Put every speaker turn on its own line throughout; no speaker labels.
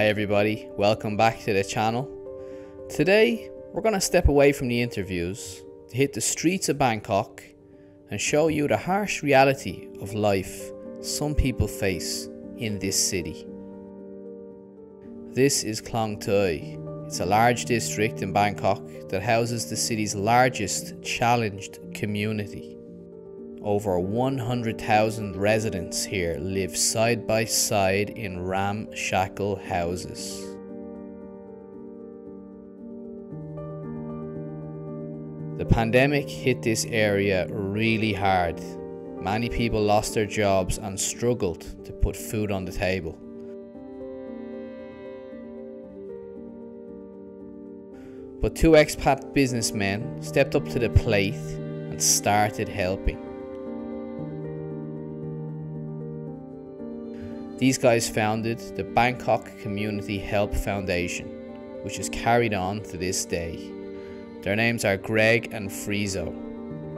Hi everybody, welcome back to the channel. Today we're going to step away from the interviews to hit the streets of Bangkok and show you the harsh reality of life some people face in this city. This is Klong Toi. It's a large district in Bangkok that houses the city's largest challenged community. Over 100,000 residents here live side by side in ramshackle houses. The pandemic hit this area really hard. Many people lost their jobs and struggled to put food on the table. But two expat businessmen stepped up to the plate and started helping. These guys founded the Bangkok Community Help Foundation, which is carried on to this day. Their names are Greg and Friso,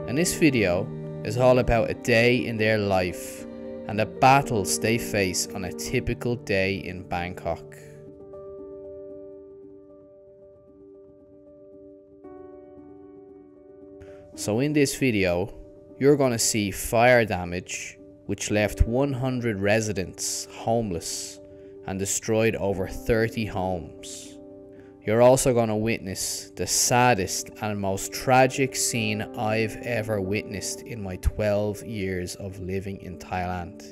and this video is all about a day in their life and the battles they face on a typical day in Bangkok. So in this video, you're going to see fire damage which left 100 residents homeless and destroyed over 30 homes. You're also going to witness the saddest and most tragic scene I've ever witnessed in my 12 years of living in Thailand.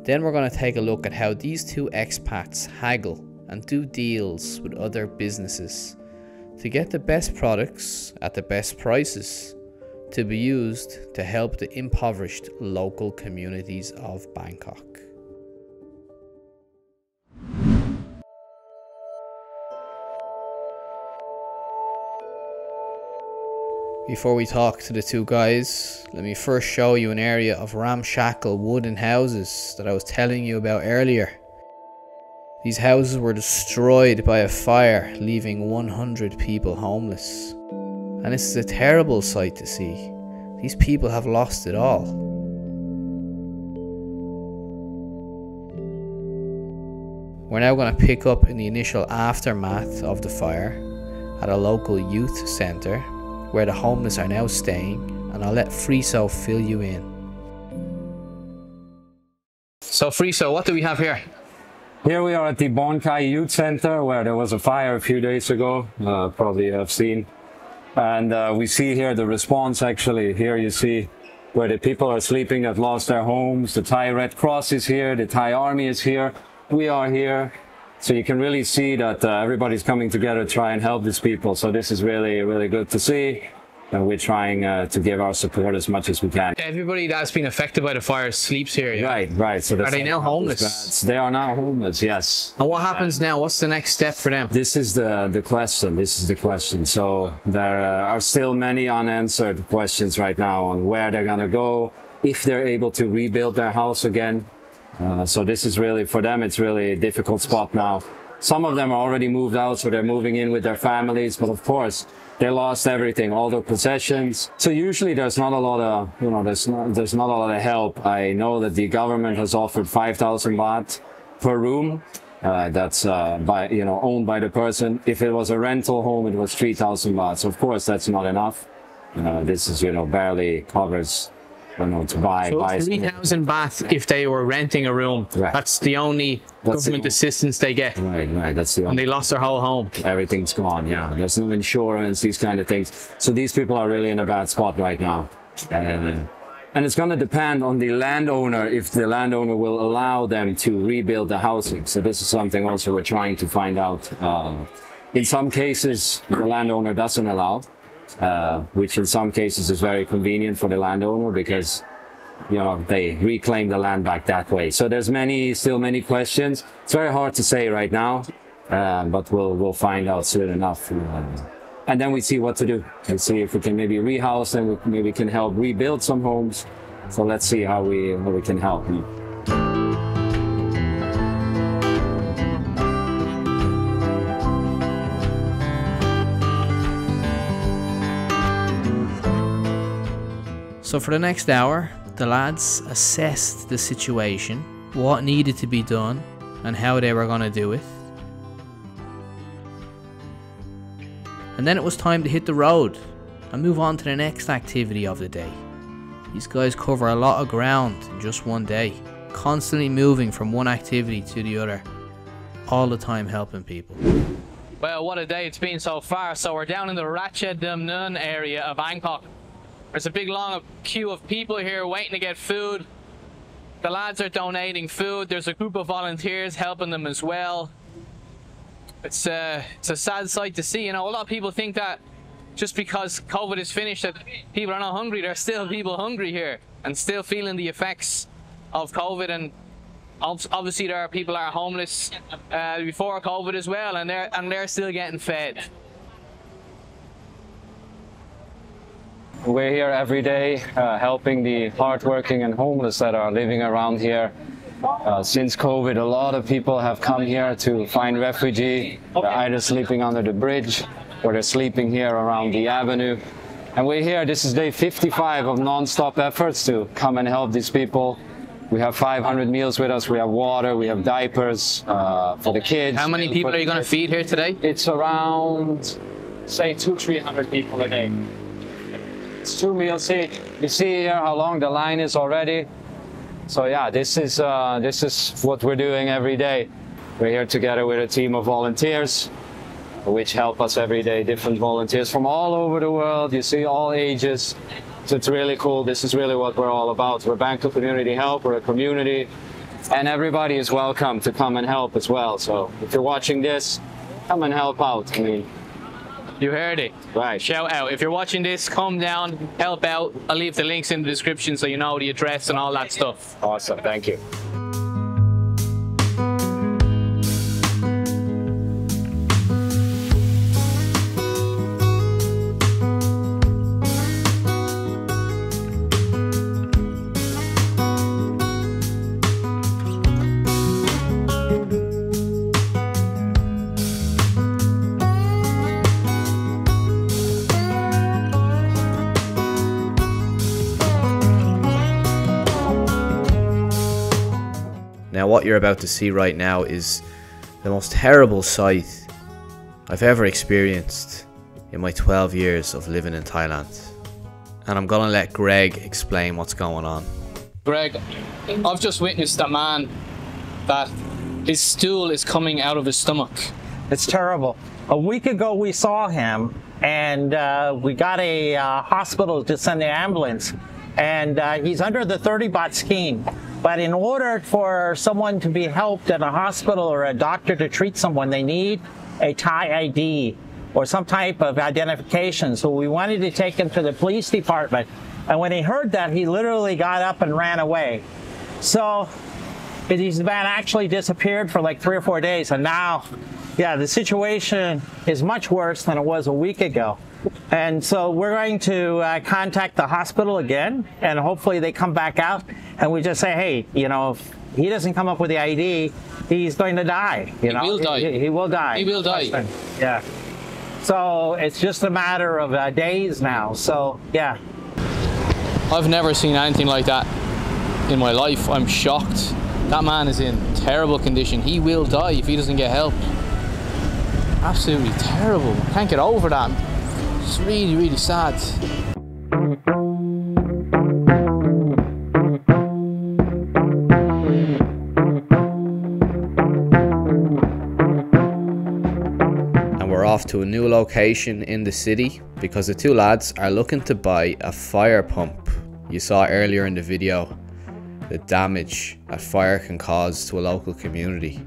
Then we're going to take a look at how these two expats haggle and do deals with other businesses to get the best products at the best prices to be used to help the impoverished local communities of Bangkok. Before we talk to the two guys, let me first show you an area of ramshackle wooden houses that I was telling you about earlier. These houses were destroyed by a fire, leaving 100 people homeless. And this is a terrible sight to see. These people have lost it all. We're now going to pick up in the initial aftermath of the fire at a local youth centre where the homeless are now staying, and I'll let Friso fill you in. So Friso, what do we have here?
Here we are at the Bangkok Youth Center where there was a fire a few days ago, probably you have seen. And we see here the response actually. Here you see where the people are sleeping that lost their homes. The Thai Red Cross is here, the Thai Army is here, we are here. So you can really see that everybody's coming together to try and help these people. So this is really, really good to see. And we're trying to give our support as much as we can.
Everybody that's been affected by the fire sleeps here, yeah?
Right. So
are they now homeless?
They are now homeless, yes.
And what happens now? What's the next step for them?
This is the question. So there are still many unanswered questions right now on where they're gonna go, if they're able to rebuild their house again. So this is really, for them, it's really a difficult spot now. Some of them are already moved out, so they're moving in with their families, but of course, they lost everything, all their possessions. So usually there's not a lot of, there's not a lot of help. I know that the government has offered 5,000 baht per room. That's owned by the person. If it was a rental home, it was 3,000 baht. So of course that's not enough. This is, barely covers, to buy.
So 3,000 baht if they were renting a room.
Right.
That's the only government assistance they get.
Right. That's the only.
And they lost their whole home.
Everything's gone. Yeah. There's no insurance. These kind of things. So these people are really in a bad spot right now. And it's going to depend on the landowner if the landowner will allow them to rebuild the housing. So this is something also we're trying to find out. In some cases, the landowner doesn't allow. Which in some cases is very convenient for the landowner because, they reclaim the land back that way. So there's still many questions. It's very hard to say right now, but we'll find out soon enough. And then we see what to do and see if we can maybe rehouse them, maybe we can help rebuild some homes. So let's see how we can help.
So for the next hour, The lads assessed the situation, what needed to be done, and how they were going to do it. And then it was time to hit the road and move on to the next activity of the day. These guys cover a lot of ground in just one day, constantly moving from one activity to the other, all the time helping people.
Well, what a day it's been so far. So we're down in the Ratcha Damnun area of Bangkok. There's a big long queue of people here waiting to get food. The lads are donating food. There's a group of volunteers helping them as well. It's a sad sight to see. You know, a lot of people think that just because COVID is finished that people are not hungry. There are still people hungry here and still feeling the effects of COVID. And obviously there are people that are homeless before COVID as well, and they're still getting fed.
We're here every day helping the hardworking and homeless that are living around here. Since COVID, a lot of people have come here to find refuge. They're either sleeping under the bridge or they're sleeping here around the avenue. And we're here, this is day 55 of non-stop efforts to come and help these people. We have 500 meals with us, we have water, we have diapers for the kids.
How many people are you going to feed here today?
It's around, say, 200-300 people a day. It's 2 meals each. You see here how long the line is already. So yeah, this is what we're doing every day. We're here together with a team of volunteers, which help us every day. Different volunteers from all over the world. You see all ages. So it's really cool. This is really what we're all about. We're Bangkok Community Help. We're a community, and everybody is welcome to come and help as well. So if you're watching this, come and help out. I mean,
you heard it.
Right.
Shout out. If you're watching this, come down, help out. I'll leave the links in the description so you know the address and all that stuff.
Awesome. Thank you.
Now what you're about to see right now is the most terrible sight I've ever experienced in my 12 years of living in Thailand. And I'm gonna let Greg explain what's going on.
Greg, I've just witnessed a man that his stool is coming out of his stomach.
It's terrible. A week ago we saw him and we got a hospital to send the ambulance, and he's under the 30-baht scheme. But in order for someone to be helped at a hospital or a doctor to treat someone, they need a Thai ID or some type of identification. So we wanted to take him to the police department. And when he heard that, he literally got up and ran away. So his van actually disappeared for like 3 or 4 days. And now, yeah, the situation is much worse than it was a week ago. And so we're going to contact the hospital again, and hopefully they come back out, and we just say, hey, you know, if he doesn't come up with the ID, he's going to die. You know,
he will die.
He will die.
He will die.
Yeah. So it's just a matter of days now. So yeah.
I've never seen anything like that in my life. I'm shocked. That man is in terrible condition. He will die if he doesn't get help. Absolutely terrible. I can't get over that. It's really, really sad.
And we're off to a new location in the city because the two lads are looking to buy a fire pump. You saw earlier in the video the damage a fire can cause to a local community.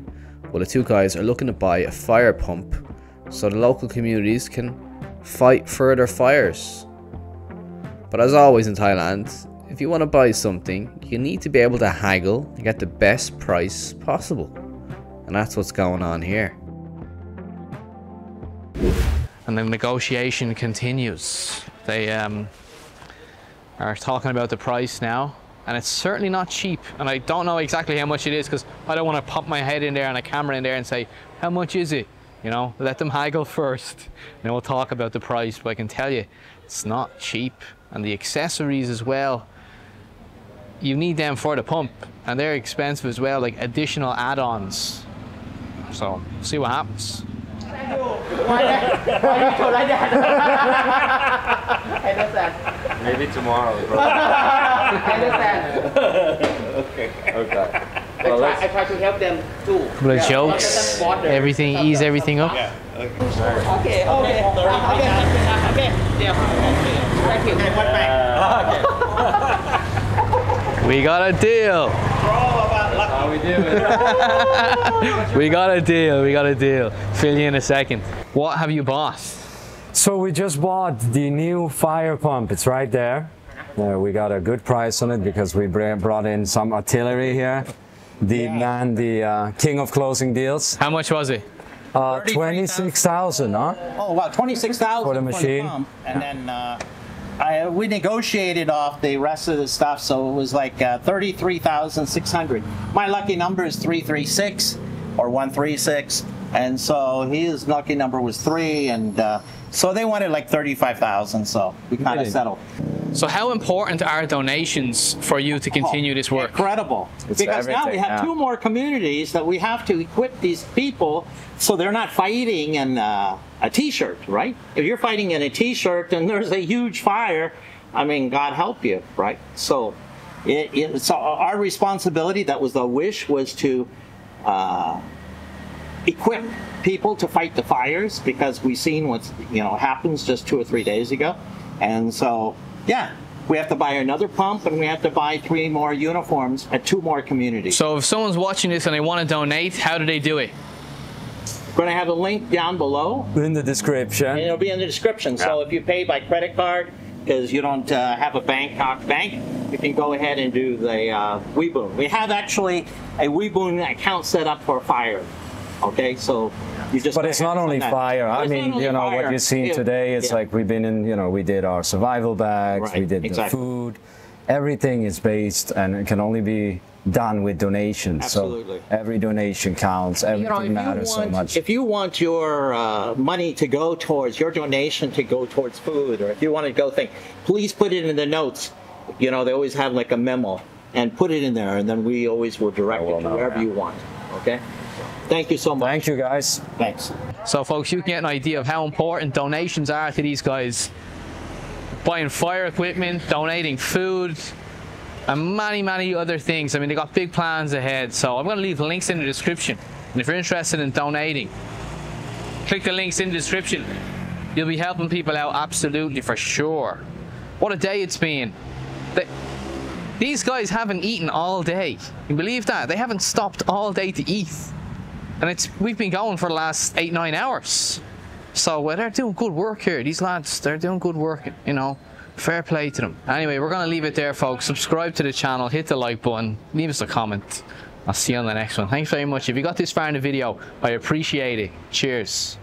Well, the two guys are looking to buy a fire pump so the local communities can fight further fires. But as always in Thailand, if you want to buy something, you need to be able to haggle and get the best price possible. And that's what's going on here.
And the negotiation continues. They are talking about the price now, and it's certainly not cheap. And I don't know exactly how much it is because I don't want to pop my head in there and a camera in there and say, how much is it? You know, let them haggle first. Then we'll talk about the price, but I can tell you, it's not cheap. And the accessories as well. you need them for the pump, and they're expensive as well, like additional add-ons. So see what happens.
Maybe tomorrow, bro. Okay. Well,
I try to help them too.
Couple of jokes, everything, ease everything up.
Okay. Yeah. Thank you.
We got a deal.
how we doing?
We got a deal. Fill you in a second. What have you bought?
So we just bought the new fire pump. It's right there. We got a good price on it because we brought in some artillery here. The king of closing deals.
How much was it?
26,000, huh?
Oh, wow, 26,000
For the machine.
pump. And then we negotiated off the rest of the stuff, so it was like 33,600. My lucky number is 336 or 136, and so his lucky number was 3, and so they wanted like 35,000, so we kind of settled.
So how important are donations for you to continue this work?
Incredible. Because now we have 2 more communities that we have to equip these people so they're not fighting in a t-shirt, right? If you're fighting in a t-shirt and there's a huge fire, I mean, God help you, right? So it's our responsibility, that was the wish, was to equip people to fight the fires, because we've seen what's happens just 2 or 3 days ago. And so yeah, we have to buy another pump, and we have to buy 3 more uniforms at 2 more communities.
So if someone's watching this and they want to donate, how do they do it?
We're going to have a link down below.
In the description.
And it'll be in the description. Yeah. So if you pay by credit card, because you don't have a Bangkok bank, you can go ahead and do the Weeboon. We have actually a Weeboon account set up for fire. Okay, so you just.
But it's not only fire. I mean, what you've seen today, it's like we've been in, we did our survival bags, we did the food. Everything is based, and it can only be done with donations.
Absolutely.
So every donation counts. Everything matters so much.
If you want your money to go towards, your donation to go towards food, or if you want to go please put it in the notes. They always have like a memo, and put it in there, and then we always will direct it to wherever you want. Okay. Thank you so much.
Thank you, guys.
Thanks.
So folks, you can get an idea of how important donations are to these guys. Buying fire equipment, donating food, and many other things. I mean, they got big plans ahead. So I'm going to leave links in the description. And if you're interested in donating, click the links in the description. You'll be helping people out absolutely, for sure. What a day it's been. These guys haven't eaten all day. You believe that? They haven't stopped all day to eat. And we've been going for the last 8-9 hours. So they're doing good work here. These lads, they're doing good work, Fair play to them. Anyway, we're going to leave it there, folks. Subscribe to the channel, hit the like button, leave us a comment. I'll see you on the next one. Thanks very much. If you got this far in the video, I appreciate it. Cheers.